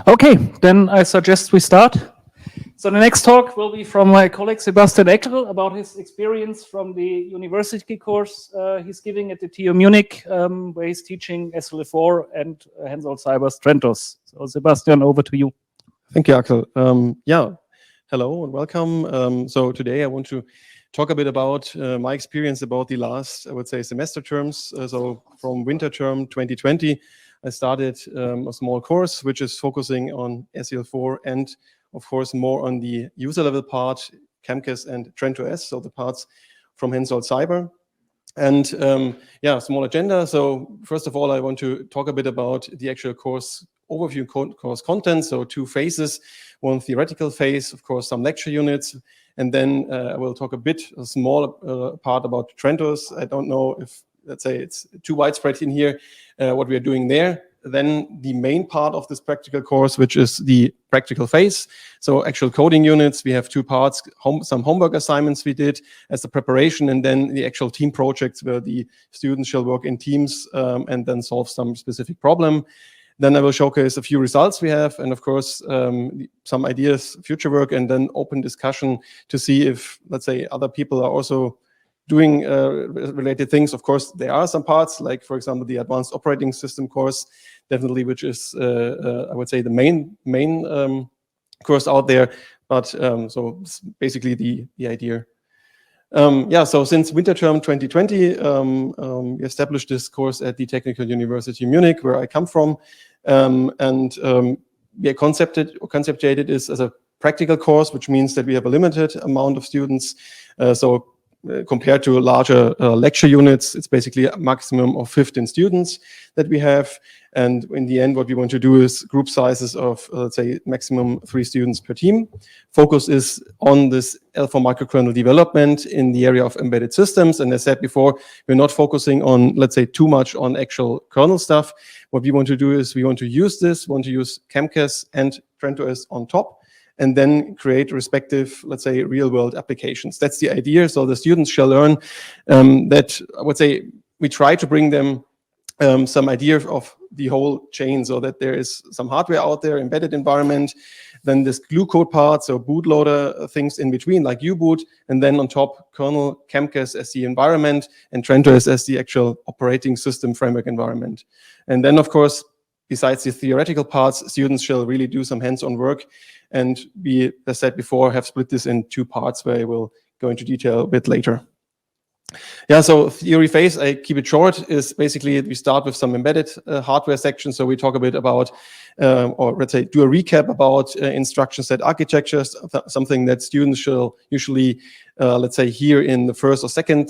Okay, then I suggest we start. So the next talk will be from my colleague Sebastian Eckl about his experience from the university course he's giving at the TU Munich, where he's teaching seL4 and HENSOLDT Cyber's TRENTOS. So Sebastian, over to you. Thank you, Eckl. Hello and welcome. So today I want to talk a bit about my experience about the last, I would say, semester terms. So from winter term 2020, I started a small course which is focusing on seL4 and, of course, more on the user level part, CAmkES and TRENTOS, so the parts from HENSOLDT Cyber. And small agenda. So first of all, I want to talk a bit about the actual course overview, course content. So 2 phases, one theoretical phase, of course, some lecture units, and then I will talk a small part about TRENTOS. I don't know if, let's say, it's too widespread in here, what we are doing there. Then the main part of this practical course, which is the practical phase. So actual coding units, we have 2 parts, some homework assignments we did as a preparation, and then the actual team projects where the students shall work in teams and then solve some specific problem. Then I will showcase a few results we have, and of course, some ideas, future work, and then open discussion to see if, let's say, other people are also doing related things. Of course, there are some parts, like, for example, the advanced operating system course, definitely, which is, I would say, the main course out there. But so it's basically the idea. So since winter term 2020, we established this course at the Technical University Munich, where I come from, and we conceptuated this as a practical course, which means that we have a limited amount of students. Compared to larger lecture units, it's basically a maximum of 15 students that we have. And in the end, what we want to do is group sizes of, let's say, maximum 3 students per team. Focus is on this seL4 microkernel development in the area of embedded systems. And as I said before, we're not focusing on, let's say, too much on actual kernel stuff. What we want to do is we want to use CAmkES and TRENTOS on top, and then create respective, let's say, real-world applications. That's the idea. So the students shall learn that, I would say, we try to bring them some idea of the whole chain, so that there is some hardware out there, embedded environment, then this glue code part, so bootloader things in between, like U-boot, and then on top, kernel, CAmkES as the environment, and TRENTOS as the actual operating system framework environment. And then, of course, besides the theoretical parts, students shall really do some hands-on work. And we, as said before, have split this in 2 parts where I will go into detail a bit later. So theory phase, I keep it short, is basically we start with some embedded hardware section. So we talk a bit about, or let's say do a recap about instruction set architectures, something that students shall usually, let's say, hear in the first or second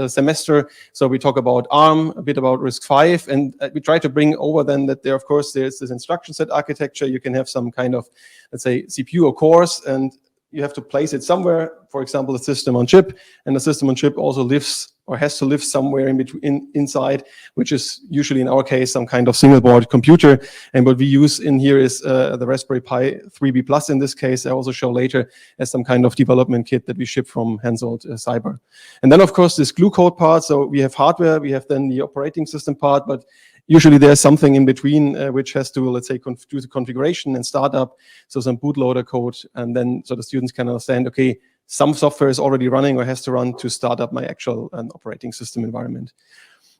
semester. So we talk about ARM, a bit about RISC-V, and we try to bring over then that there, of course, there's this instruction set architecture. You can have some kind of, let's say, CPU or cores, and you have to place it somewhere, for example, a system on chip, and the system on chip also lives or has to live somewhere in between, inside, which is usually in our case some kind of single board computer. And what we use in here is the Raspberry Pi 3B Plus in this case. I also show later as some kind of development kit that we ship from HENSOLDT Cyber. And then, of course, this glue code part. So we have hardware, we have then the operating system part, but usually there's something in between which has to, let's say, do the configuration and startup, so some bootloader code, and then so the students can understand, okay, some software is already running or has to run to start up my actual operating system environment.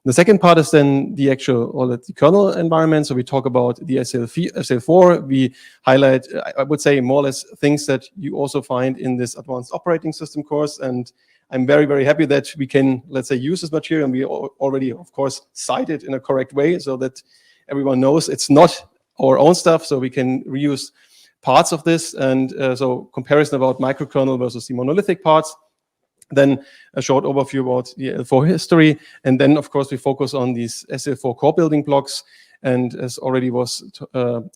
The second part is then the actual, or the kernel environment. So we talk about the seL4. We highlight, I would say, more or less things that you also find in this advanced operating system course. And I'm very, very happy that we can, let's say, use this material, and we already, of course, cite it in a correct way so that everyone knows it's not our own stuff, so we can reuse parts of this. And so comparison about microkernel versus the monolithic parts. Then a short overview about the seL4 history. And then, of course, we focus on these seL4 core building blocks. And as already was,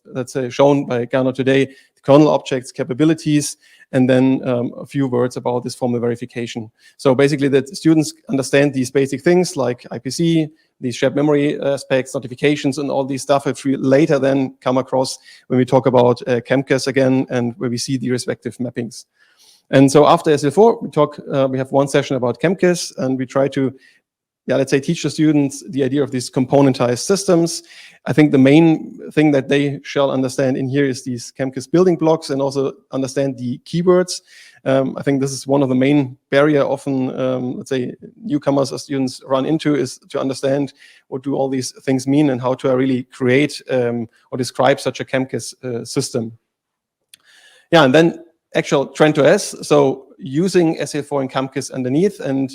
let's say, shown by Garner today, the kernel objects, capabilities, and then a few words about this formal verification. So basically that students understand these basic things like IPC, these shared memory aspects, notifications, and all these stuff, which we later then come across when we talk about CAmkES again, and where we see the respective mappings. And so after seL4, we have one session about CAmkES, and we try to let's say, teach the students the idea of these componentized systems. I think the main thing that they shall understand in here is these CAmkES building blocks and also understand the keywords. I think this is one of the main barrier often, let's say, newcomers or students run into, is to understand what do all these things mean and how to really create or describe such a CAmkES system. Yeah, and then actual TRENTOS, so using seL4 and CAmkES underneath, and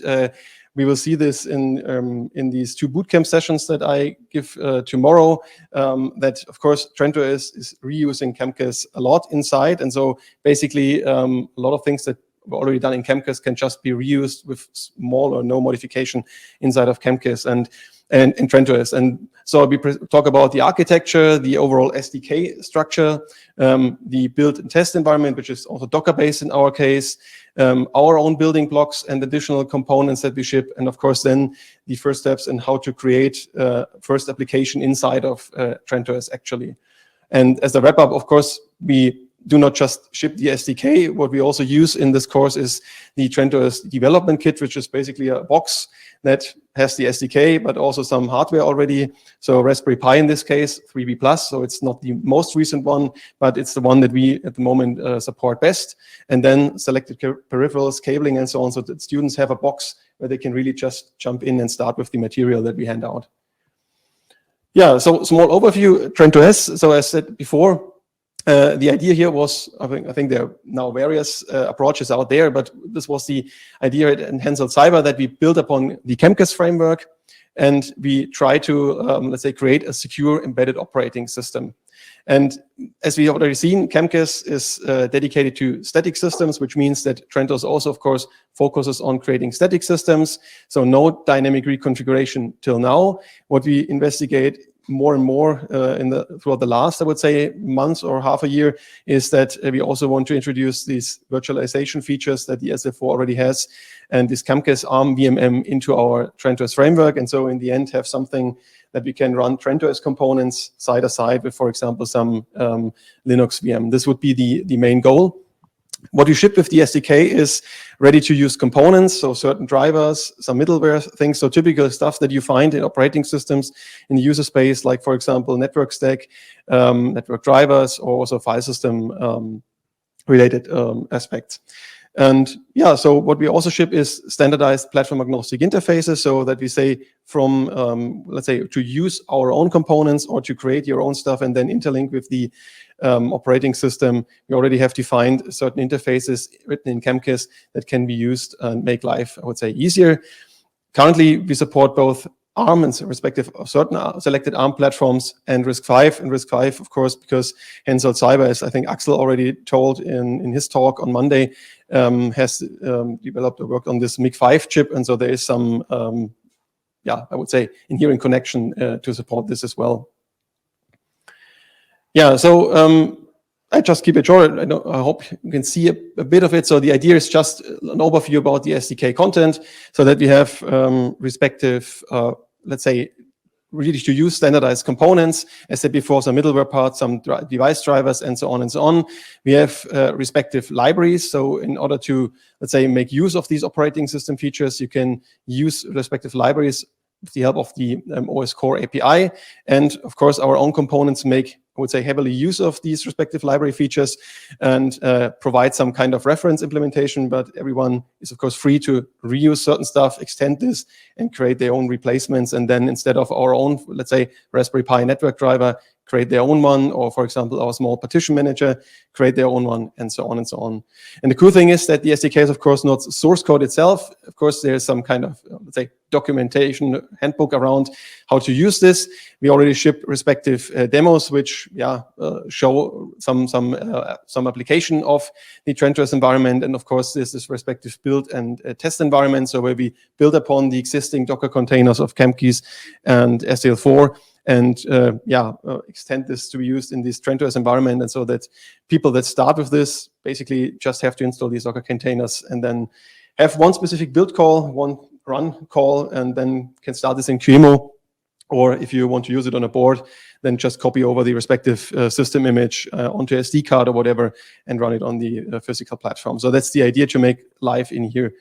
we will see this in these 2 bootcamp sessions that I give tomorrow, that of course TRENTOS is reusing CAmkES a lot inside, and so basically a lot of things that were already done in CAmkES can just be reused with small or no modification inside of CAmkES and in TRENTOS. And so we talk about the architecture, the overall SDK structure, the build and test environment, which is also Docker-based in our case, our own building blocks and additional components that we ship, and of course then the first steps in how to create first application inside of TRENTOS actually. And as a wrap-up, of course, we do not just ship the SDK. What we also use in this course is the TRENTOS development kit, which is basically a box that has the SDK, but also some hardware already. So Raspberry Pi in this case, 3B+, so it's not the most recent one, but it's the one that we at the moment support best. And then selected peripherals, cabling, and so on, so that students have a box where they can really just jump in and start with the material that we hand out. Yeah, so small overview, TRENTOS. So as said before, the idea here was, I think there are now various approaches out there, but this was the idea in HENSOLDT Cyber, that we build upon the CAmkES framework and we try to, let's say, create a secure embedded operating system. And as we already seen, CAmkES is dedicated to static systems, which means that TRENTOS also, of course, focuses on creating static systems. So no dynamic reconfiguration till now. What we investigate more and more throughout the last, I would say, months or half a year, is that we also want to introduce these virtualization features that the seL4 already has, and this CAmkES ARM VMM into our TRENTOS framework. And so in the end have something that we can run TRENTOS components side by side with, for example, some Linux VM. This would be the main goal. What we ship with the SDK is ready-to-use components, so certain drivers, some middleware things, so typical stuff that you find in operating systems in the user space, like, for example, network stack, network drivers, or also file system related aspects. And yeah, so what we also ship is standardized platform agnostic interfaces, so that we say from, let's say, to use our own components or to create your own stuff and then interlink with the operating system, we already have defined certain interfaces written in CAmkES that can be used and make life, I would say, easier. Currently, we support both ARM and respective of certain selected ARM platforms and RISC-V. And RISC-V, of course, because HENSOLDT Cyber, as I think Axel already told in his talk on Monday, has developed or worked on this MIG-5 chip. And so there is some, yeah, I would say, inherent connection to support this as well. Yeah, so I just keep it short. I hope you can see a bit of it. So the idea is just an overview about the SDK content, so that we have respective, let's say, ready to use standardized components. As said before, some middleware parts, some device drivers, and so on and so on. We have respective libraries. So in order to, let's say, make use of these operating system features, you can use respective libraries with the help of the OS Core API. And of course, our own components make, I would say, heavily use of these respective library features and provide some kind of reference implementation, but everyone is, of course, free to reuse certain stuff, extend this, and create their own replacements. And then instead of our own, let's say, Raspberry Pi network driver, create their own one, or, for example, our small partition manager, create their own one, and so on and so on. And the cool thing is that the SDK is, of course, not source code itself. Of course, there's some kind of, let's say, documentation handbook around how to use this. We already ship respective demos, which show some application of the TRENTOS environment. And of course, there's this respective build and test environment, so where we build upon the existing Docker containers of CAmkES and seL4, and extend this to be used in this TRENTOS environment. And so that people that start with this basically just have to install these Docker containers and then have one specific build call, one run call, and then can start this in QEMU. Or if you want to use it on a board, then just copy over the respective system image onto a SD card or whatever and run it on the physical platform. So that's the idea, to make life in here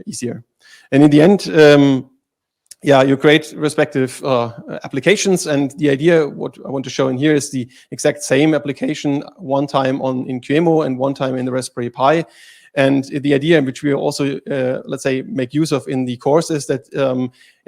easier. And in the end, you create respective applications, and the idea, what I want to show in here, is the exact same application, one time in QEMU and one time in the Raspberry Pi. And the idea, which we also, let's say, make use of in the course, is that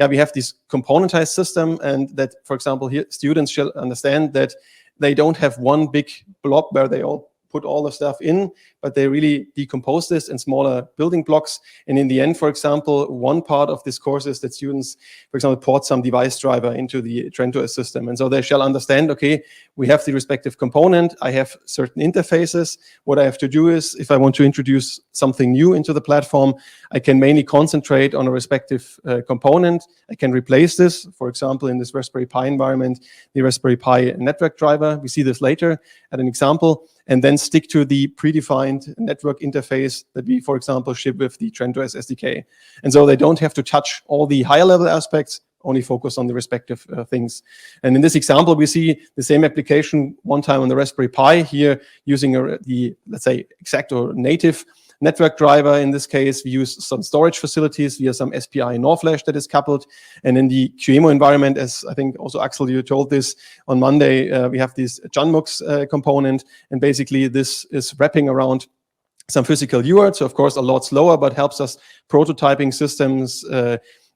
we have this componentized system, and that, for example, here students shall understand that they don't have one big blob where they all put all the stuff in, but they really decompose this in smaller building blocks. And in the end, for example, one part of this course is that students, for example, port some device driver into the TRENTOS system. And so they shall understand, okay, we have the respective component, I have certain interfaces. What I have to do is, if I want to introduce something new into the platform, I can mainly concentrate on a respective component. I can replace this, for example, in this Raspberry Pi environment, the Raspberry Pi network driver. We see this later at an example, and then stick to the predefined network interface that we, for example, ship with the TRENTOS SDK. And so they don't have to touch all the higher level aspects, only focus on the respective things. And in this example, we see the same application one time on the Raspberry Pi, here using the, let's say, exact or native network driver. In this case, we use some storage facilities via some SPI NOR flash that is coupled. And in the QEMU environment, as I think also Axel, you told this on Monday, we have this CAmkES component. And basically this is wrapping around some physical UART. So of course, a lot slower, but helps us prototyping systems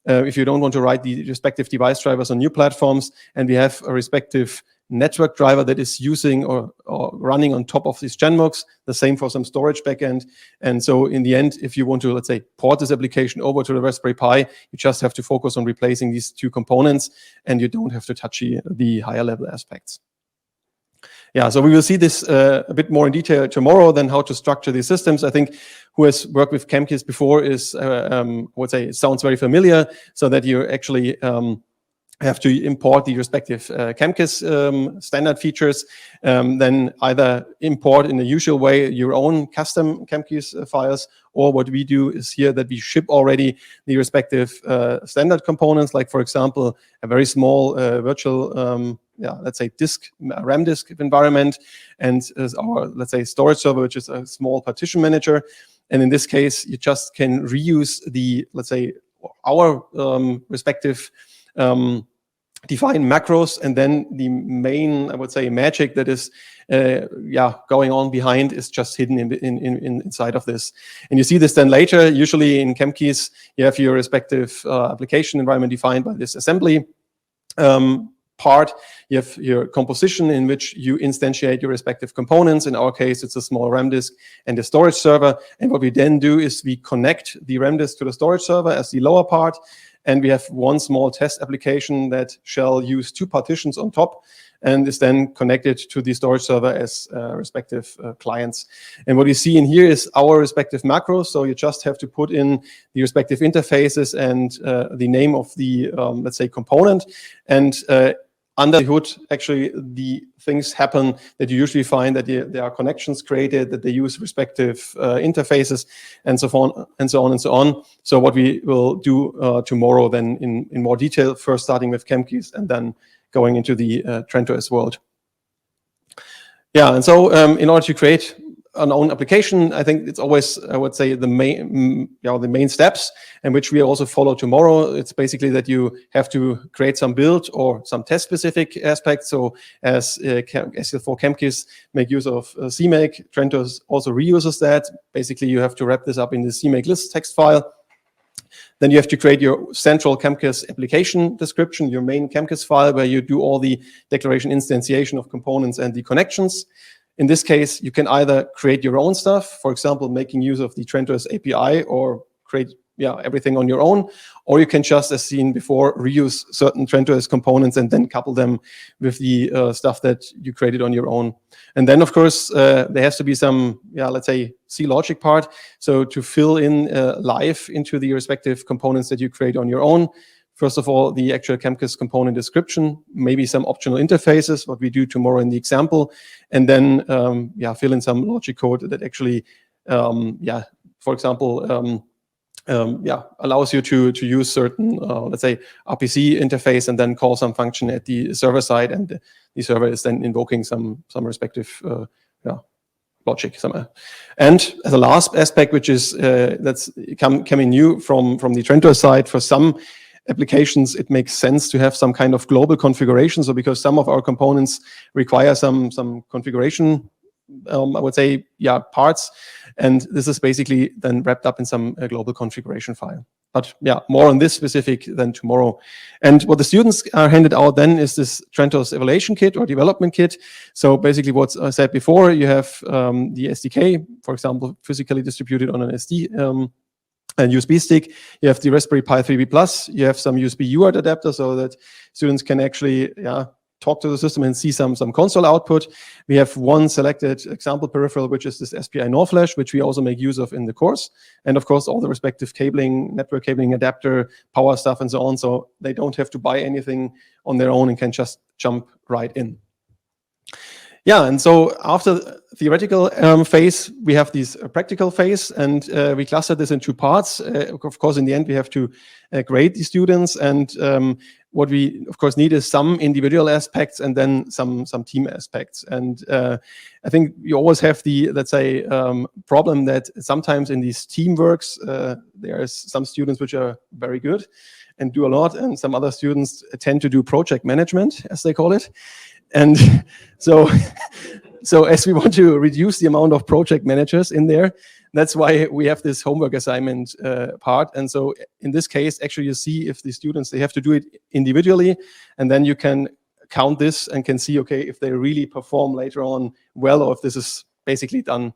if you don't want to write the respective device drivers on new platforms. And we have a respective network driver that is using or running on top of these CAmkES, the same for some storage backend. And so in the end, if you want to, let's say, port this application over to the Raspberry Pi, you just have to focus on replacing these two components, and you don't have to touch the higher level aspects. Yeah, so we will see this a bit more in detail tomorrow, then how to structure these systems. I think who has worked with CAmkES before is, I would say, it sounds very familiar, so that you actually have to import the respective CAmkES standard features, then either import in the usual way your own custom CAmkES files, or what we do is here that we ship already the respective standard components, like, for example, a very small virtual let's say RAM disk environment, and our, let's say, storage server, which is a small partition manager. And in this case, you just can reuse the, let's say, our respective define macros, and then the main, I would say, magic that is going on behind is just hidden inside of this. And you see this then later. Usually in CAmkES, you have your respective application environment defined by this assembly part. You have your composition in which you instantiate your respective components. In our case, it's a small RAM disk and a storage server. And what we then do is we connect the RAM disk to the storage server as the lower part. And we have one small test application that shall use two partitions on top and is then connected to the storage server as respective clients. And what you see in here is our respective macros. So you just have to put in the respective interfaces and the name of the, let's say, component. And under the hood, actually, the things happen that you usually find, that there are connections created, that they use respective interfaces, and so on and so on and so on. So what we will do tomorrow then in more detail, first starting with CAmkES and then going into the TRENTOS world. Yeah, and so in order to create an own application, I think it's always, I would say, the main steps, and which we also follow tomorrow. It's basically that you have to create some build or some test-specific aspects. So as seL4 CAmkES make use of CMake, TRENTOS also reuses that. Basically, you have to wrap this up in the CMake list text file. Then you have to create your central CAmkES application description, your main CAmkES file, where you do all the declaration instantiation of components and the connections. In this case, you can either create your own stuff, for example, making use of the TRENTOS API, or create everything on your own, or you can just, as seen before, reuse certain TRENTOS components and then couple them with the stuff that you created on your own. And then, of course, there has to be some, let's say, C logic part. So to fill in live into the respective components that you create on your own. First of all, the actual CAmkES component description, maybe some optional interfaces, what we do tomorrow in the example, and then fill in some logic code that actually, for example, allows you to use certain, let's say, RPC interface, and then call some function at the server side, and the server is then invoking some respective logic somewhere. And as a last aspect, which is that's coming new from the TRENTOS side, for some applications, it makes sense to have some kind of global configuration. So because some of our components require some configuration, I would say, parts, and this is basically then wrapped up in some global configuration file. But more on this specific than tomorrow. And what the students are handed out then is this TRENTOS evaluation kit or development kit. So basically what I said before, you have the SDK, for example, physically distributed on an SD and USB stick. You have the Raspberry Pi 3B Plus. You have some USB UART adapter so that students can actually talk to the system and see some console output. We have one selected example peripheral, which is this SPI NOR flash, which we also make use of in the course. And of course, all the respective cabling, network cabling, adapter, power stuff, and so on. So they don't have to buy anything on their own and can just jump right in. And so after the theoretical phase, we have this practical phase, and we clustered this in two parts. Of course, in the end, we have to grade the students, and what we, of course, need is some individual aspects and then some team aspects. And I think you always have the, let's say, problem that sometimes in these teamworks, there's some students which are very good and do a lot, and some other students tend to do project management, as they call it. And so as we want to reduce the amount of project managers in there, that's why we have this homework assignment part. And so in this case, actually, you see if the students, they have to do it individually, and then you can count this and can see, okay, if they really perform later on well, or if this is basically done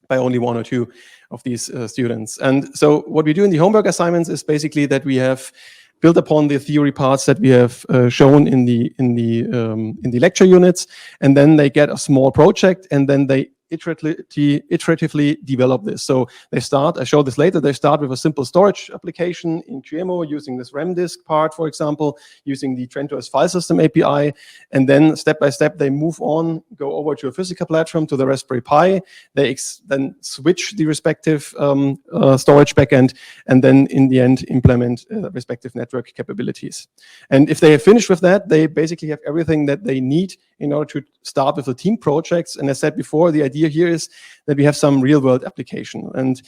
by only one or two of these students. And so what we do in the homework assignments is basically that we have built upon the theory parts that we have shown in the lecture units, and then they get a small project, and then they iteratively develop this. So they start, I show this later, they start with a simple storage application in QEMU using this RAM disk part, for example, using the TRENTOS file system API, and then step by step they move on, go over to a physical platform, to the Raspberry Pi, they then switch the respective storage backend, and then in the end implement respective network capabilities. And if they have finished with that, they basically have everything that they need in order to start with the team projects. And as I said before, the idea here is that we have some real-world application. And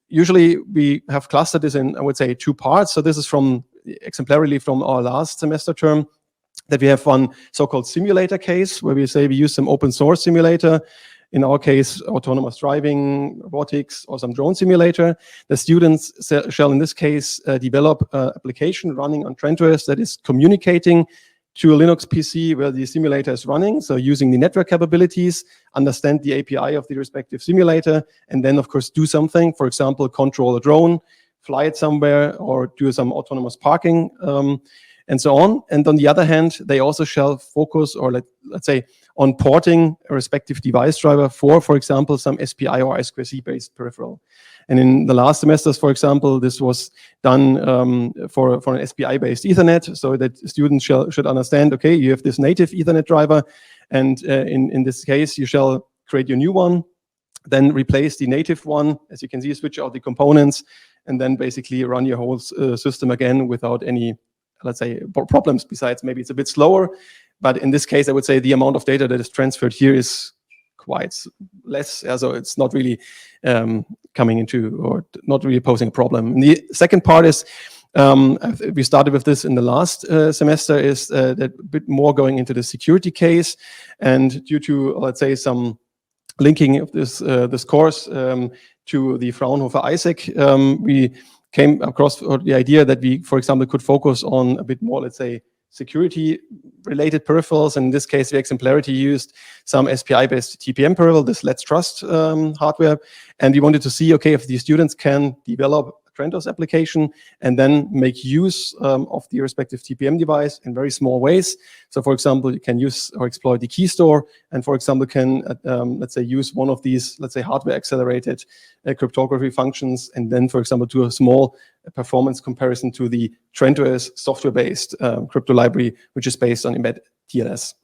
usually we have clustered this in, I would say, two parts. So this is exemplarily from our last semester term, that we have one so-called simulator case, where we say we use some open source simulator, in our case, autonomous driving, robotics, or some drone simulator. The students shall, in this case, develop an application running on TRENTOS that is communicating to a Linux PC where the simulator is running, so using the network capabilities, understand the API of the respective simulator, and then, of course, do something, for example, control a drone, fly it somewhere, or do some autonomous parking, and so on. And on the other hand, they also shall focus, or let's say, on porting a respective device driver for example, some SPI or I2C-based peripheral. And in the last semesters, for example, this was done for an SPI-based Ethernet, so that students should understand, okay, you have this native Ethernet driver, and in this case, you shall create your new one, then replace the native one. As you can see, switch out the components, and then basically run your whole system again without any, let's say, problems. Besides, maybe it's a bit slower, but in this case, I would say the amount of data that is transferred here is quite less, so it's not really coming into, or not really posing a problem. And the second part is, we started with this in the last semester, is that a bit more going into the security case, and due to, let's say, some linking of this course to the Fraunhofer ISAC, we came across the idea that we, for example, could focus on a bit more, let's say, security-related peripherals. In this case, we exemplarity used some SPI-based TPM peripheral, this Let's Trust hardware, and we wanted to see, okay, if the students can develop a TRENTOS application and then make use of the respective TPM device in very small ways. So, for example, you can use or exploit the key store, and, for example, can, let's say, use one of these, let's say, hardware-accelerated cryptography functions, and then, for example, do a small performance comparison to the TRENTOS software-based crypto library, which is based on embed TLS.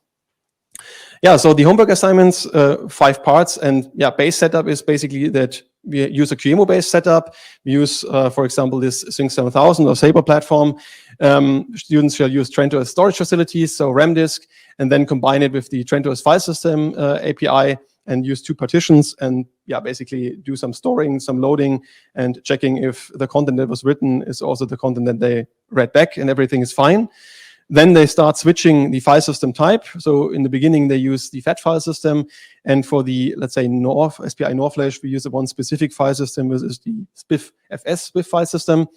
Yeah, so the homework assignments, 5 parts, and base setup is basically that we use a QEMU-based setup. We use, for example, this Sync 7000 or Sabre platform. Students shall use TRENTOS storage facilities, so RAM disk, and then combine it with the TRENTOS file system API, and use 2 partitions, and basically do some storing, some loading, and checking if the content that was written is also the content that they read back and everything is fine. Then they start switching the file system type. So in the beginning, they use the fat file system. And for the, let's say, SPI NOR flash, we use the one specific file system, which is the FS file system.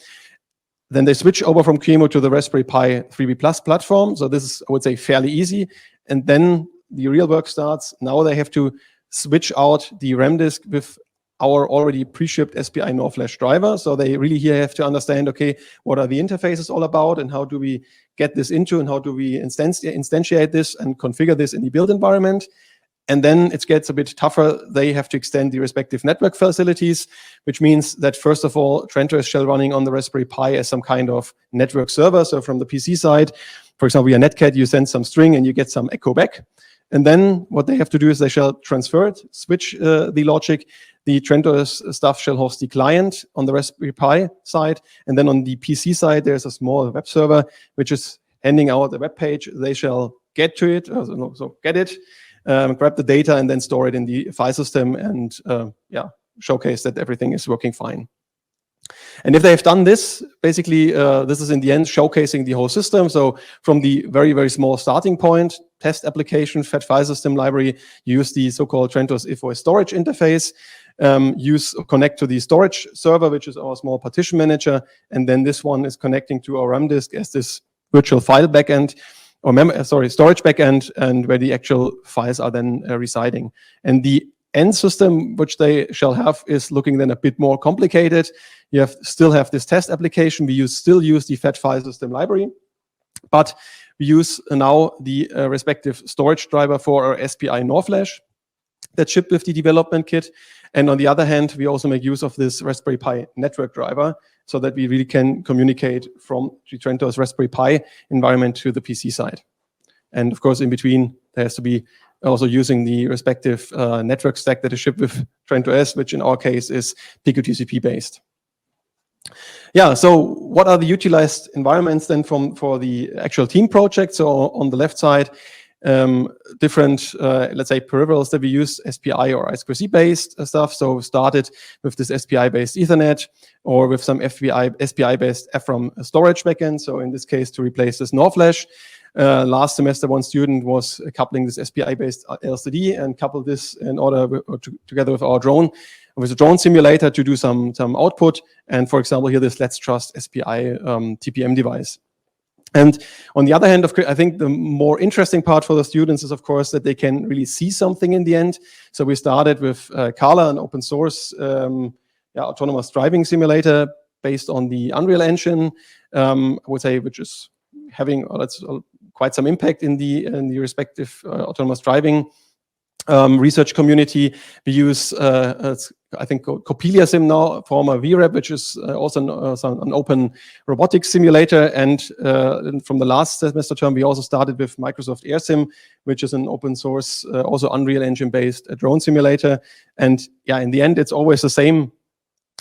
Then they switch over from QEMU to the Raspberry Pi 3B Plus platform. So this is, I would say, fairly easy. And then the real work starts. Now they have to switch out the RAM disk with our already pre-shipped SPI NOR flash driver. So they really here have to understand, okay, what are the interfaces all about and how do we get this into and how do we instantiate this and configure this in the build environment. And then it gets a bit tougher. They have to extend the respective network facilities, which means that first of all, TRENTOS shell running on the Raspberry Pi as some kind of network server. So from the PC side, for example, via Netcat, you send some string and you get some echo back. And then what they have to do is they shall transfer it, switch the logic. The TRENTOS stuff shall host the client on the Raspberry Pi side. And then on the PC side, there's a small web server, which is handing out a web page. They shall get to it, get it, grab the data, and then store it in the file system and showcase that everything is working fine. And if they've done this, basically, this is in the end showcasing the whole system. So from the very, very small starting point, test application, fat file system library, you use the so-called TRENTOS IFO storage interface, connect to the storage server, which is our small partition manager. And then this one is connecting to our RAM disk as this virtual file backend, or storage backend, and where the actual files are then residing. And the end system, which they shall have, is looking then a bit more complicated. You still have this test application. We still use the fat file system library, but we use now the respective storage driver for our SPI NOR flash that's shipped with the development kit. And on the other hand, we also make use of this Raspberry Pi network driver so that we really can communicate from the TRENTOS Raspberry Pi environment to the PC side. And of course, in between, there has to be also using the respective network stack that is shipped with TRENTOS, which in our case is PicoTCP based. Yeah, so what are the utilized environments then for the actual team project? So on the left side, different, let's say, peripherals that we use, SPI or I2C based stuff. So started with this SPI based Ethernet or with some SPI based EFRAM storage backend. So in this case, to replace this NOR flash. Last semester, one student was coupling this SPI-based LCD and coupled this in order together with our drone, with a drone simulator to do some output. And for example, here this Let's Trust SPI TPM device. And on the other hand, I think the more interesting part for the students is, of course, that they can really see something in the end. So we started with Kala, an open source autonomous driving simulator based on the Unreal Engine, I would say, which is having quite some impact in the respective autonomous driving research community. We use, I think, Copelia Sim now, former VREP, which is also an open robotics simulator. And from the last semester term, we also started with Microsoft AirSim, which is an open source, also Unreal Engine based drone simulator. And yeah, in the end, it's always the same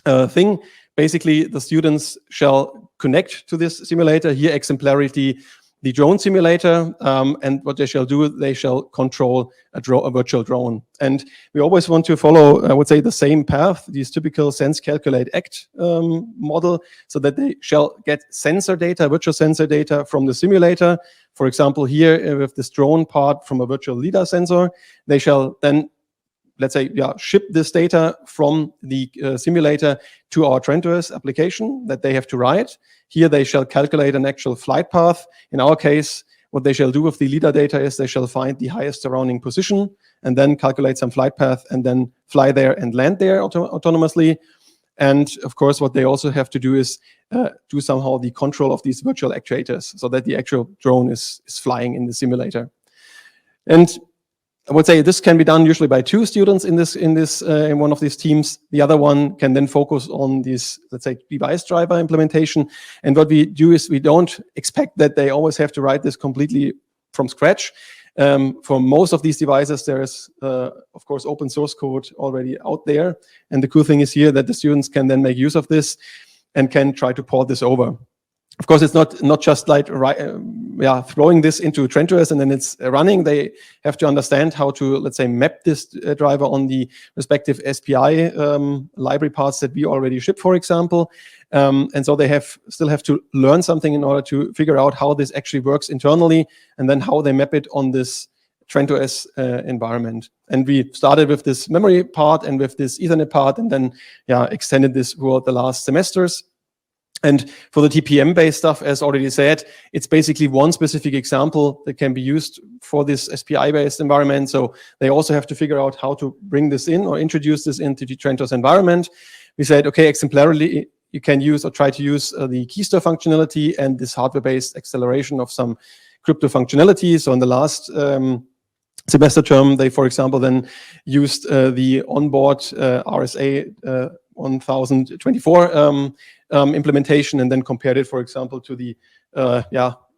thing. Basically, the students shall connect to this simulator. Here, exemplarity, the drone simulator, and what they shall do, they shall control a virtual drone. And we always want to follow, I would say, the same path, these typical sense, calculate, act model, so that they shall get sensor data, virtual sensor data from the simulator. For example, here with this drone part from a virtual LiDAR sensor, they shall then, let's say, ship this data from the simulator to our TRENTOS application that they have to write. Here they shall calculate an actual flight path. In our case, what they shall do with the LiDAR data is they shall find the highest surrounding position and then calculate some flight path and then fly there and land there autonomously. And of course, what they also have to do is do somehow the control of these virtual actuators so that the actual drone is flying in the simulator. And I would say this can be done usually by two students in one of these teams. The other one can then focus on this, let's say, device driver implementation. And what we do is we don't expect that they always have to write this completely from scratch. For most of these devices, there is, of course, open source code already out there. And the cool thing is here that the students can then make use of this and can try to port this over. Of course, it's not just like throwing this into TRENTOS and then it's running. They have to understand how to, let's say, map this driver on the respective SPI library parts that we already ship, for example. And so they still have to learn something in order to figure out how this actually works internally, and then how they map it on this TRENTOS environment. And we started with this memory part and with this Ethernet part, and then extended this throughout the last semesters. And for the TPM-based stuff, as already said, it's basically one specific example that can be used for this SPI-based environment. So they also have to figure out how to bring this in or introduce this into the TRENTOS environment. We said, okay, exemplarily, you can use or try to use the key store functionality and this hardware-based acceleration of some crypto functionality. So in the last semester term, they, for example, then used the onboard RSA 1024 implementation, and then compared it, for example, to the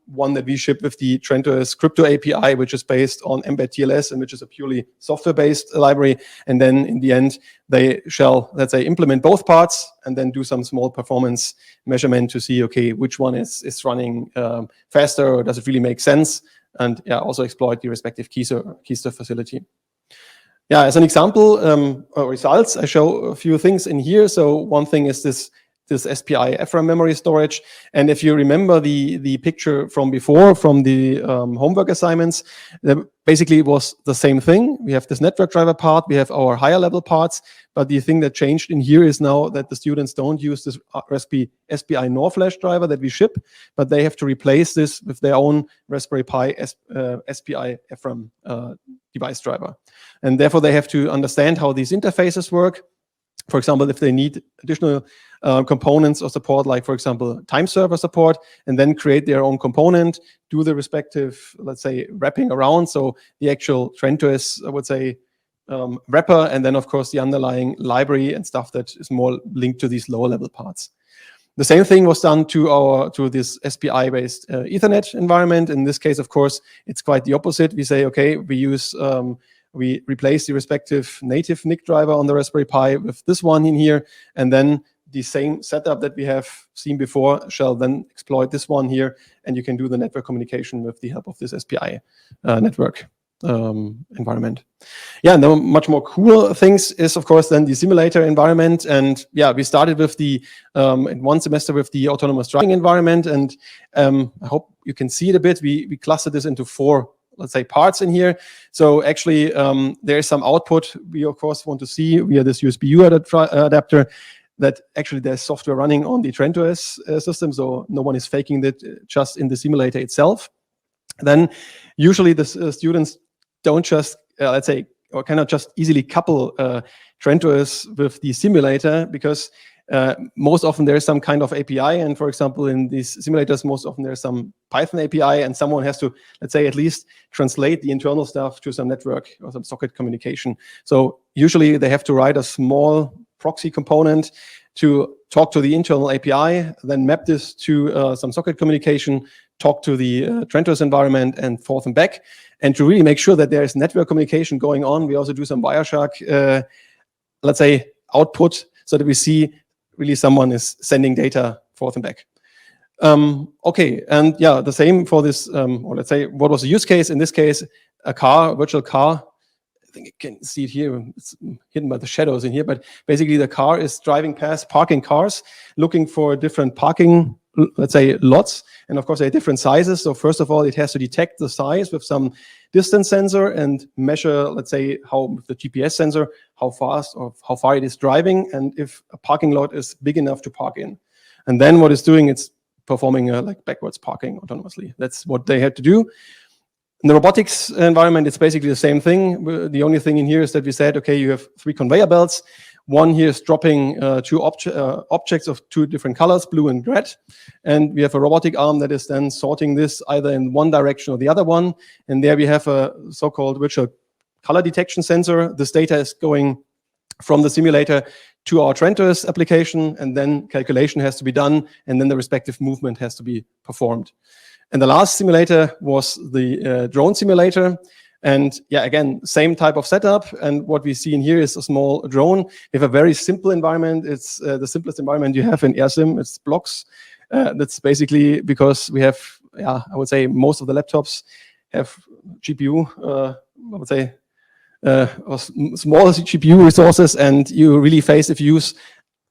one that we ship with the TRENTOS crypto API, which is based on Mbed TLS and which is a purely software-based library. And then in the end, they shall, let's say, implement both parts and then do some small performance measurement to see, okay, which one is running faster, or does it really make sense? And also exploit the respective key store facility. As an example, results, I show a few things in here. So one thing is this SPI FRAM memory storage. And if you remember the picture from before, from the homework assignments, basically it was the same thing. We have this network driver part, we have our higher level parts, but the thing that changed in here is now that the students don't use this SPI NOR flash driver that we ship, but they have to replace this with their own Raspberry Pi SPI FRAM device driver. And therefore they have to understand how these interfaces work. For example, if they need additional components or support, like, for example, time server support, and then create their own component, do the respective, let's say, wrapping around. So the actual TRENTOS, I would say, wrapper, and then, of course, the underlying library and stuff that is more linked to these lower level parts. The same thing was done to this SPI-based Ethernet environment. In this case, of course, it's quite the opposite. We say, okay, we replace the respective native NIC driver on the Raspberry Pi with this one in here, and then the same setup that we have seen before shall then exploit this one here, and you can do the network communication with the help of this SPI network environment. And the much more cool things is, of course, then the simulator environment. And we started with the in one semester with the autonomous driving environment, and I hope you can see it a bit. We clustered this into 4, let's say, parts in here. So actually, there is some output we, of course, want to see via this USB-U adapter, that actually there's software running on the TRENTOS system, so no one is faking it just in the simulator itself. Then usually the students don't just, let's say, or cannot just easily couple TRENTOS with the simulator, because most often there's some kind of API, and for example, in these simulators, most often there's some Python API, and someone has to, let's say, at least translate the internal stuff to some network or some socket communication. So usually they have to write a small proxy component to talk to the internal API, then map this to some socket communication, talk to the TRENTOS environment, and forth and back. And to really make sure that there is network communication going on, we also do some Wireshark, let's say, output, so that we see really someone is sending data forth and back. Okay, and the same for this, or let's say, what was the use case? In this case, a car, virtual car. I think you can see it here. It's hidden by the shadows in here, but basically the car is driving past parking cars, looking for different parking, let's say, lots. And of course, they are different sizes. So first of all, it has to detect the size with some distance sensor and measure, let's say, how with the GPS sensor, how fast or how far it is driving, and if a parking lot is big enough to park in. And then what it's doing, it's performing like backwards parking autonomously. That's what they had to do. In the robotics environment, it's basically the same thing. The only thing in here is that we said, okay, you have 3 conveyor belts. One here is dropping 2 objects of 2 different colors, blue and red. And we have a robotic arm that is then sorting this either in one direction or the other one. And there we have a so-called virtual color detection sensor. This data is going from the simulator to our TRENTOS application, and then calculation has to be done, and then the respective movement has to be performed. And the last simulator was the drone simulator. And again, same type of setup. And what we see in here is a small drone. We have a very simple environment. It's the simplest environment you have in AirSim. It's blocks. That's basically because we have, I would say most of the laptops have GPU, I would say, or smaller GPU resources, and you really face, if you use,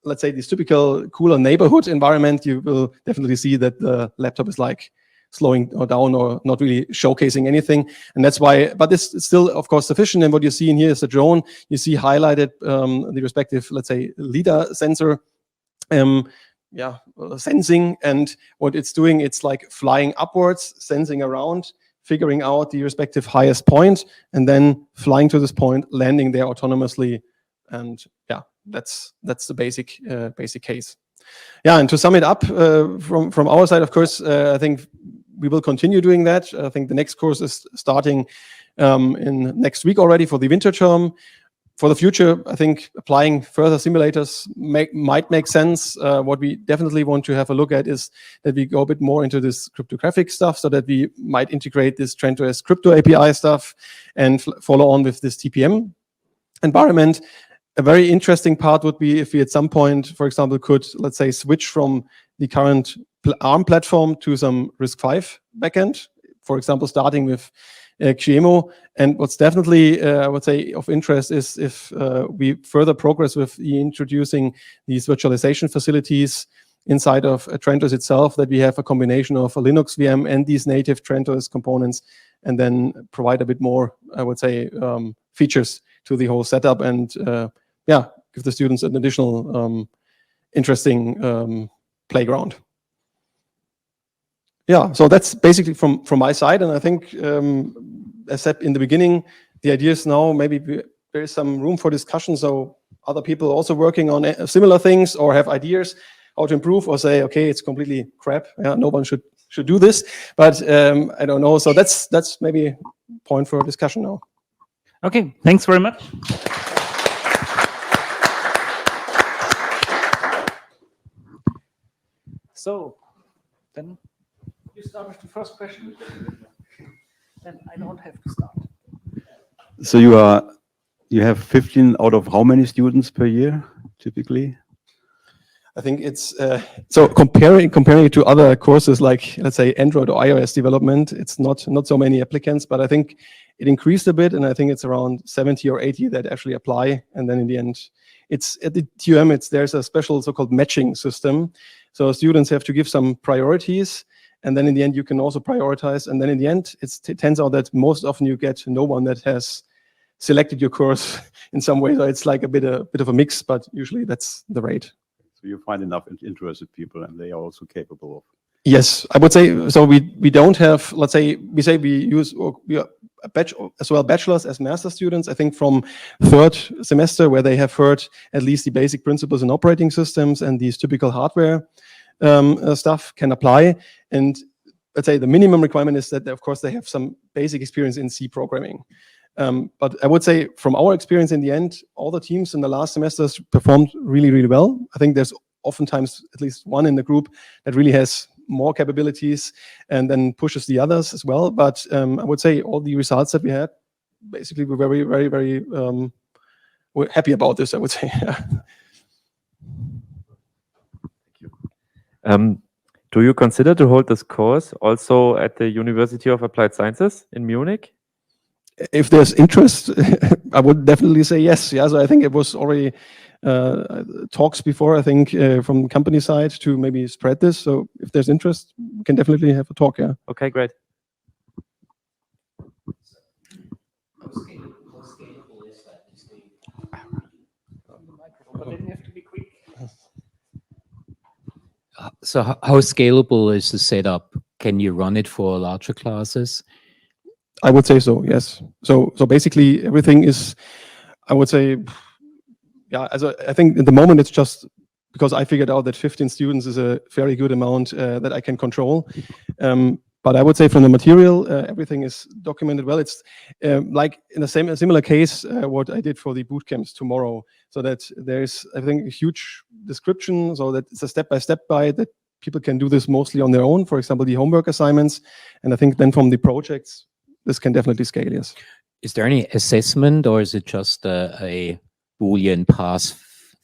let's say, this typical cooler neighborhood environment, you will definitely see that the laptop is like slowing or down or not really showcasing anything. And that's why, but it's still, of course, sufficient. And what you see in here is the drone. You see highlighted the respective, let's say, LiDAR sensor, sensing. And what it's doing, it's like flying upwards, sensing around, figuring out the respective highest point, and then flying to this point, landing there autonomously. And that's the basic case. And to sum it up from our side, of course, I think we will continue doing that. I think the next course is starting in next week already for the winter term. For the future, I think applying further simulators might make sense. What we definitely want to have a look at is that we go a bit more into this cryptographic stuff, so that we might integrate this TRENTOS crypto API stuff and follow on with this TPM environment. A very interesting part would be if we at some point, for example, could, let's say, switch from the current ARM platform to some RISC-V backend, for example, starting with QEMU. And what's definitely, I would say, of interest is if we further progress with introducing these virtualization facilities inside of TRENTOS itself, that we have a combination of a Linux VM and these native TRENTOS components, and then provide a bit more, I would say, features to the whole setup, and give the students an additional interesting playground. So that's basically from my side. And I think, as said in the beginning, the idea is now maybe there is some room for discussion. So other people also working on similar things or have ideas how to improve, or say, okay, it's completely crap. No one should do this. But I don't know. So that's maybe a point for discussion now. Okay, thanks very much. So then you start with the first question. Then I don't have to start. So you have 15 out of how many students per year typically? I think it's so comparing it to other courses like, let's say, Android or iOS development, it's not so many applicants, but I think it increased a bit, and I think it's around 70 or 80 that actually apply. And then in the end, it's at the TUM, there's a special so-called matching system. So students have to give some priorities, and then in the end you can also prioritize. And then in the end, it turns out that most often you get no one that has selected your course in some way. So it's like a bit of a mix, but usually that's the rate. So you find enough interested people, and they are also capable of. Yes, I would say so. We don't have, let's say, we are as well bachelor's as master students. I think from third semester, where they have heard at least the basic principles in operating systems and these typical hardware stuff can apply. And let's say the minimum requirement is that, of course, they have some basic experience in C programming. But I would say from our experience in the end, all the teams in the last semesters performed really, really well. I think there's oftentimes at least one in the group that really has more capabilities and then pushes the others as well. But I would say all the results that we had, basically, we're very, very, very we're happy about this, I would say. Thank you. Do you consider to hold this course also at the University of Applied Sciences in Munich? If there's interest, I would definitely say yes. Yeah, so I think it was already talks before, I think, from the company side to maybe spread this. So if there's interest, we can definitely have a talk, yeah. Okay, great. So how scalable is the setup? Can you run it for larger classes? I would say so, yes. So basically everything is, I would say, I think at the moment it's just because I figured out that 15 students is a very good amount that I can control. But I would say from the material, everything is documented well. It's like in a similar case, what I did for the boot camps tomorrow, so that there's, I think, a huge description, so that it's a step-by-step guide that people can do this mostly on their own, for example, the homework assignments. And I think then from the projects, this can definitely scale, yes. Is there any assessment, or is it just a Boolean pass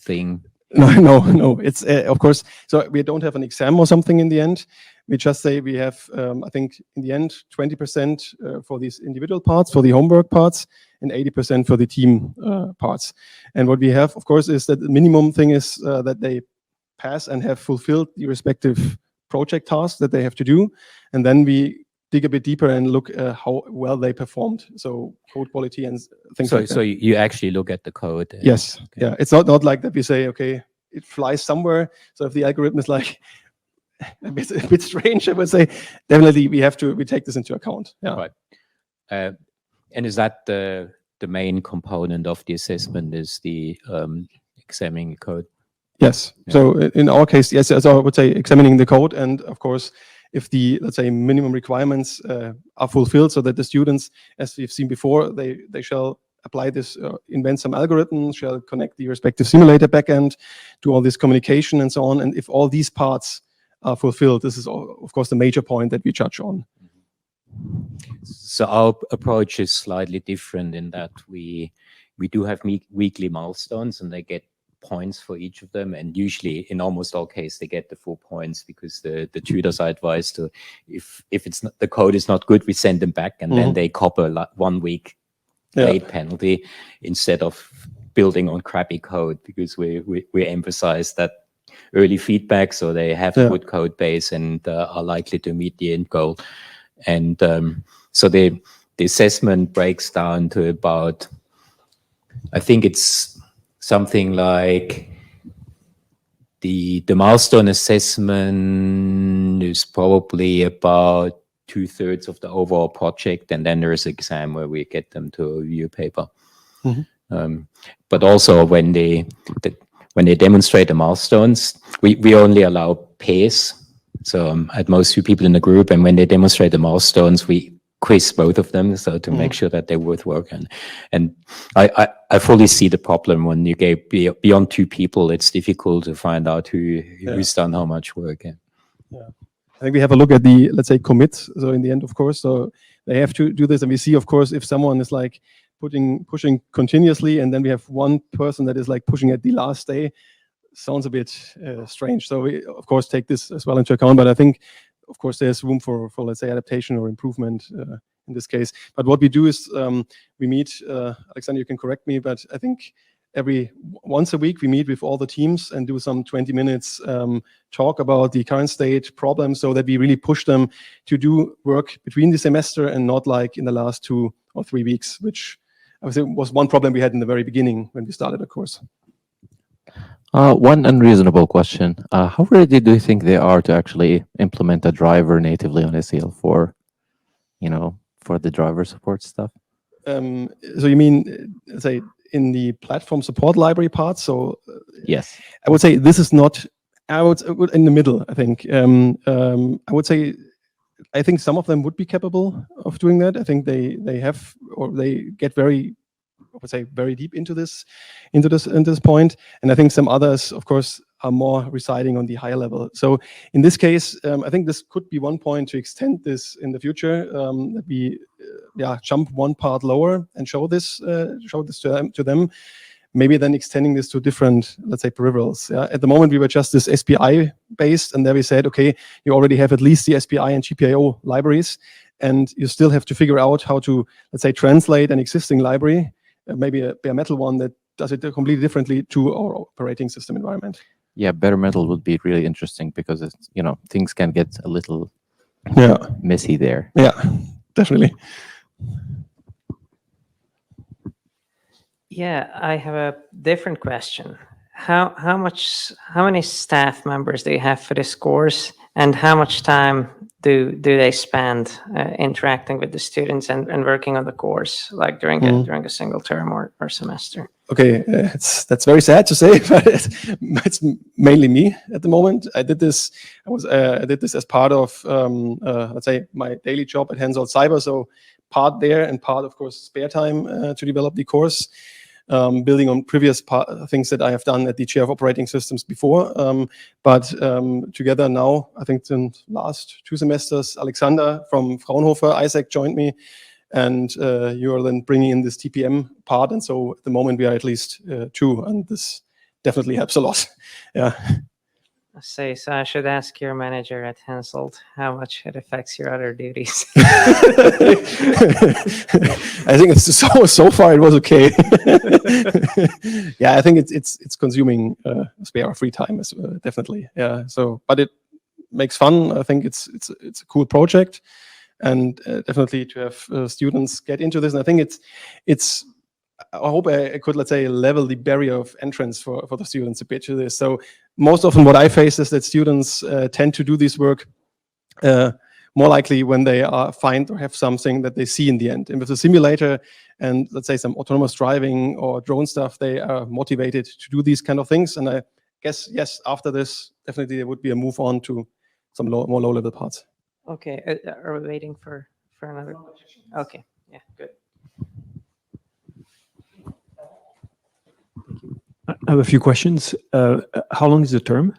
thing? No. It's of course. So we don't have an exam or something in the end. We just say we have, I think, in the end, 20% for these individual parts, for the homework parts, and 80% for the team parts. And what we have, of course, is that the minimum thing is that they pass and have fulfilled the respective project tasks that they have to do, and then we dig a bit deeper and look how well they performed. So code quality and things like that. So you actually look at the code. Yes. Okay. Yeah. It's not like that we say, okay, it flies somewhere. So if the algorithm is like a bit strange, I would say definitely we take this into account. Yeah. Right. And is that the main component of the assessment, is the examining code? Yes. Yeah. So in our case, yes. So I would say examining the code, and of course, if the, let's say, minimum requirements are fulfilled, so that the students, as we've seen before, they shall apply this, invent some algorithms, shall connect the respective simulator backend, do all this communication and so on. And if all these parts are fulfilled, this is, of course, the major point that we judge on. So our approach is slightly different in that we do have weekly milestones, and they get points for each of them, and usually in almost all cases they get the full points, because the tutors are advised to, if it's not, the code is not good, we send them back, and then they cop a 1 week late penalty instead of building on crappy code, because we emphasize that early feedback, so they have a good code base and are likely to meet the end goal. And so the assessment breaks down to about, I think it's something like the milestone assessment is probably about 2/3 of the overall project, and then there's an exam where we get them to review a paper. But also when they demonstrate the milestones, we only allow pairs, so at most 2 people in the group, and when they demonstrate the milestones, we quiz both of them, so to make sure that they're worth working. And I fully see the problem when you get beyond 2 people. It's difficult to find out who's done how much work. I think we have a look at the, let's say, commits. So in the end, of course, so they have to do this, and we see, of course, if someone is like pushing continuously, and then we have one person that is like pushing at the last day, sounds a bit strange. So we, of course, take this as well into account. But I think, of course, there's room for let's say, adaptation or improvement in this case. But what we do is we meet, Alexander, you can correct me, but I think once a week we meet with all the teams and do some 20 minutes talk about the current state problems, so that we really push them to do work between the semester and not like in the last 2 or 3 weeks, which I would say was one problem we had in the very beginning when we started the course. One unreasonable question. How ready do you think they are to actually implement a driver natively on seL4, for the driver support stuff? So you mean, say, in the platform support library part? So yes, I would say this is not, I would in the middle, I think. I would say, I think some of them would be capable of doing that. I think they have, or they get very, I would say, very deep into this point. And I think some others, of course, are more residing on the higher level. So in this case, I think this could be one point to extend this in the future, that we jump one part lower and show this to them. Maybe then extending this to different, let's say, peripherals. At the moment, we were just this SPI based, and there we said, okay, you already have at least the SPI and GPIO libraries, and you still have to figure out how to, let's say, translate an existing library, maybe a bare metal one that does it completely differently, to our operating system environment. Yeah, bare metal would be really interesting, because it's, things can get a little messy there. Yeah, definitely. Yeah, I have a different question. How many staff members do you have for this course, and how much time do they spend interacting with the students and working on the course, like during a single term or semester? Okay, that's very sad to say, but it's mainly me at the moment. I did this as part of let's say, my daily job at HENSOLDT Cyber. So part there and part, of course, spare time to develop the course. Building on previous things that I have done at the chair of operating systems before. But together now, I think in the last 2 semesters, Alexander from Fraunhofer, Isaac joined me, and you are then bringing in this TPM part. And so at the moment we are at least 2, and this definitely helps a lot. Yeah. So I should ask your manager at HENSOLDT how much it affects your other duties. I think it's so far it was okay. Yeah, I think it's consuming spare free time definitely. Yeah. So, but it makes fun. I think it's a cool project, and definitely to have students get into this. And I think it's. I hope I could, let's say, level the barrier of entrance for the students a bit to this. So most often what I face is that students tend to do this work more likely when they find or have something that they see in the end. And with a simulator and, let's say, some autonomous driving or drone stuff, they are motivated to do these kind of things. And I guess, yes, after this, definitely there would be a move on to some more low-level parts. Okay, are we waiting for another? Okay, yeah, good. I have a few questions. How long is the term?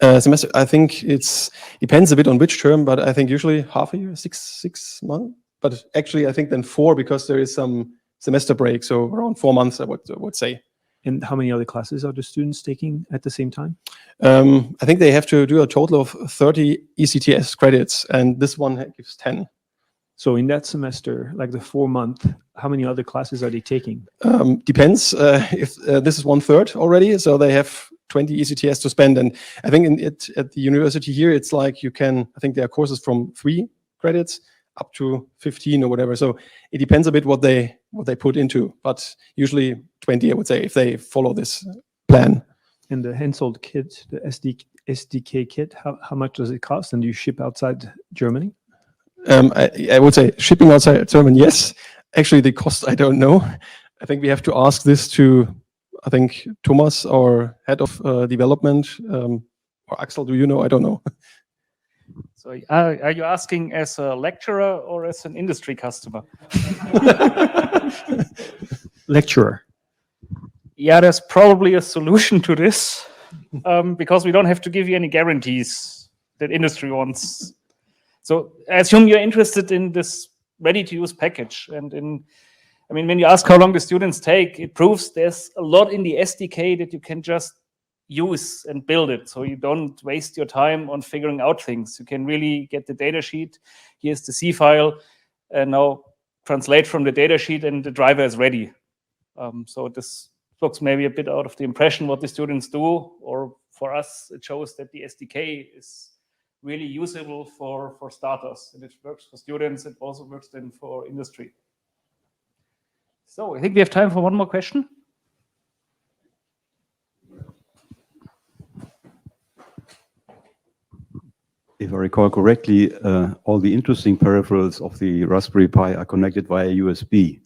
Semester, I think it depends a bit on which term, but I think usually half a year, six months. But actually, I think then 4 because there is some semester break, so around 4 months, I would say. And how many other classes are the students taking at the same time? I think they have to do a total of 30 ECTS credits, and this one gives 10. So in that semester, like the 4 month, how many other classes are they taking? Depends. If this is 1/3 already, so they have 20 ECTS to spend. And I think at the university here, it's like I think there are courses from 3 credits up to 15 or whatever. So it depends a bit what they put into, but usually 20, I would say, if they follow this plan. And the HENSOLDT kit, the SDK kit, how much does it cost? And do you ship outside Germany? I would say shipping outside Germany, yes. Actually, the cost, I don't know. I think we have to ask this to, I think, Thomas, our head of development, or Axel, do you know? I don't know. So are you asking as a lecturer or as an industry customer? Lecturer. Yeah, there's probably a solution to this because we don't have to give you any guarantees that industry wants. So I assume you're interested in this ready-to-use package. And when you ask how long the students take, it proves there's a lot in the SDK that you can just use and build it. So you don't waste your time on figuring out things. You can really get the data sheet. Here's the C file, and now translate from the data sheet, and the driver is ready. So this looks maybe a bit out of the impression what the students do, or for us, it shows that the SDK is really usable for starters, and it works for students. It also works then for industry. So I think we have time for one more question. If I recall correctly, all the interesting peripherals of the Raspberry Pi are connected via USB.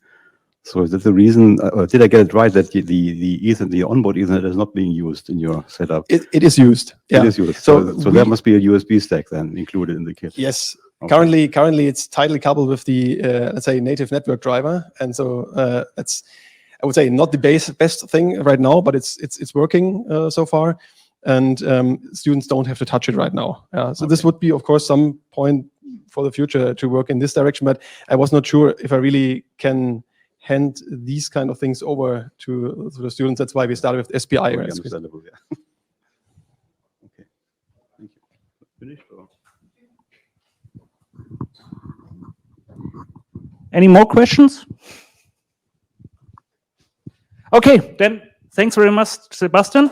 So is that the reason, or did I get it right, that the onboard Ethernet is not being used in your setup? It is used. Yeah. It is used. So there must be a USB stack then included in the kit. Yes. Okay. Currently, it's tightly coupled with the let's say native network driver, and so that's, I would say, not the best thing right now, but it's working so far, and students don't have to touch it right now. So okay. This would be, of course, some point for the future to work in this direction, but I was not sure if I really can hand these kind of things over to the students. That's why we started with SPI. Understandable, yeah. Okay, thank you. Finished or? Any more questions? Okay, then thanks very much, Sebastian.